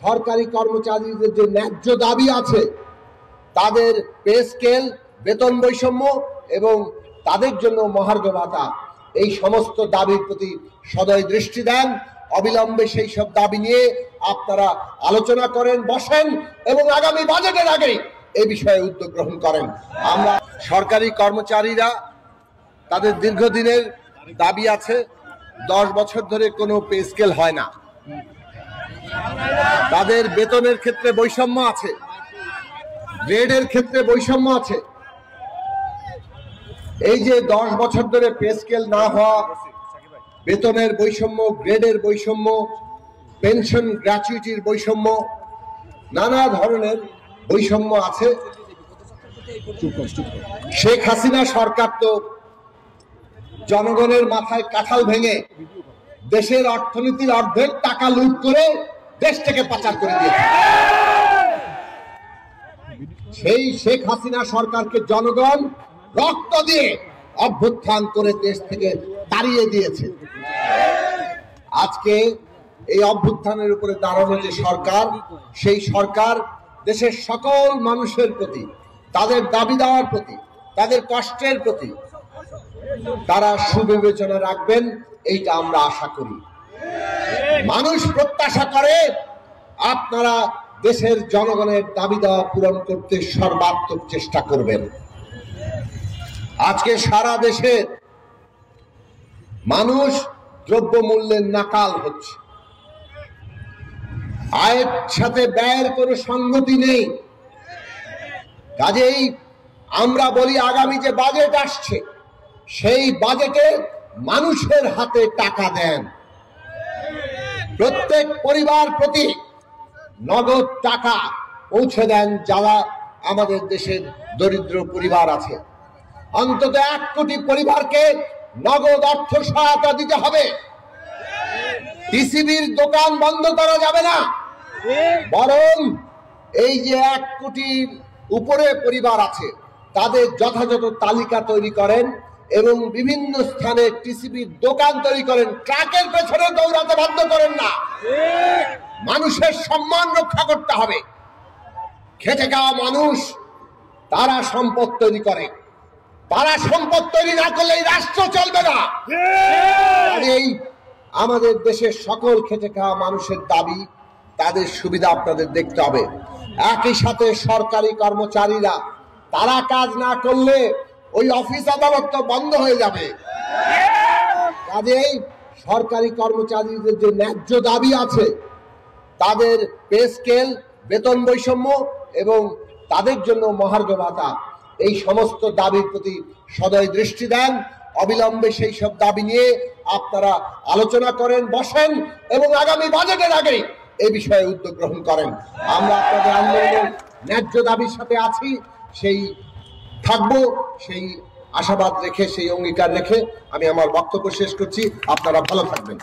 সরকারি কর্মচারীদের যে ন্যায্য দাবি আছে, তাদের পে স্কেল, বেতন বৈষম্য এবং তাদের জন্য মহার্ঘ ভাতা, এই সমস্ত দাবির প্রতি সদয় দৃষ্টি দেন। অবিলম্বে সেই সব দাবি নিয়ে আপনারা আলোচনা করেন, বসেন এবং আগামী বাজেটের আগে এই বিষয়ে উদ্যোগ গ্রহণ করেন। আমরা সরকারি কর্মচারীরা তাদের দীর্ঘদিনের দাবি আছে। 10 বছর ধরে কোনো পে স্কেল হয় না, তাদের বেতনের ক্ষেত্রে বৈষম্য আছে, গ্রেডের ক্ষেত্রে বৈষম্য আছে। এই যে 10 বছর ধরে পে স্কেল না হওয়া, বেতনের বৈষম্য, গ্রেডের বৈষম্য, পেনশন গ্র্যাচুইটির বৈষম্য, নানা ধরনের বৈষম্য আছে। শেখ হাসিনা সরকার তো জনগণের মাথায় কাঁঠাল ভেঙে দেশের অর্থনীতির অর্ধেক টাকা লুট করে দেশ থেকে পাচার করে দিয়েছে। সেই শেখ হাসিনা সরকারকে জনগণ রক্ত দিয়ে অভ্যুত্থান করে দেশ থেকে তাড়িয়ে দিয়েছে। আজকে এই অভ্যুত্থানের উপরে দাঁড়ানো যে সরকার, সেই সরকার দেশের সকল মানুষের প্রতি, তাদের দাবি দেওয়ার প্রতি, তাদের কষ্টের প্রতি তারা সুবিবেচনা রাখবেন, এইটা আমরা আশা করি। মানুষ প্রত্যাশা করে আপনারা দেশের জনগণের দাবি দেওয়া পূরণ করতে সর্বাত্মক চেষ্টা করবেন। আজকে সারা দেশে মানুষ দ্রব্যমূল্যের নাকাল হচ্ছে, আয়ের সাথে ব্যয়ের কোনো সঙ্গতি নেই। কাজেই আমরা বলি, আগামী যে বাজেট আসছে সেই বাজেটে মানুষের হাতে টাকা দেন, প্রত্যেক পরিবার প্রতি নগদ টাকা পৌঁছে দেন যারা আমাদের দেশের দরিদ্র পরিবার আছে। অন্তত 1 কোটি পরিবারকে নগদ অর্থ সহায়তা দিতে হবে। টিসিবির দোকান বন্ধ করা যাবে না, বরং এই যে 1 কোটির উপরে পরিবার আছে তাদের যথাযথ তালিকা তৈরি করেন এবং বিভিন্ন স্থানে টিসিবির দোকান তৈরি করেন। ট্রাকের পেছনে দৌড়াতে বাধ্য করেন না। মানুষের সম্মান রক্ষা করতে হবে। খেটে খাওয়া মানুষ তারা সম্পদ তৈরি করে, তারা সম্পদ তৈরি না করলে এই রাষ্ট্র চলবে না। এই আমাদের দেশের সকল খেটে খাওয়া মানুষের দাবি, তাদের সুবিধা আপনাদের দেখতে হবে। একই সাথে সরকারি কর্মচারীরা তারা কাজ না করলে ওই অফিস আদালত তো বন্ধ হয়ে যাবে। কাজেই সরকারি কর্মচারীদের যে ন্যায্য দাবি আছে, তাদের পে স্কেল, বেতন বৈষম্য এবং তাদের জন্য মহার্ঘ ভাতা, এই সমস্ত দাবির প্রতি সদয় দৃষ্টি দেন। অবিলম্বে সেই সব দাবি নিয়ে আপনারা আলোচনা করেন, বসেন এবং আগামী বাজেটের আগে এই বিষয়ে উদ্যোগ গ্রহণ করেন। আমরা আপনাদের আন্দোলনের ন্যায্য দাবির সাথে আছি, সেই থাকবো, সেই আশাবাদ রেখে, সেই অঙ্গীকার রেখে আমি আমার বক্তব্য শেষ করছি। আপনারা ভালো থাকবেন।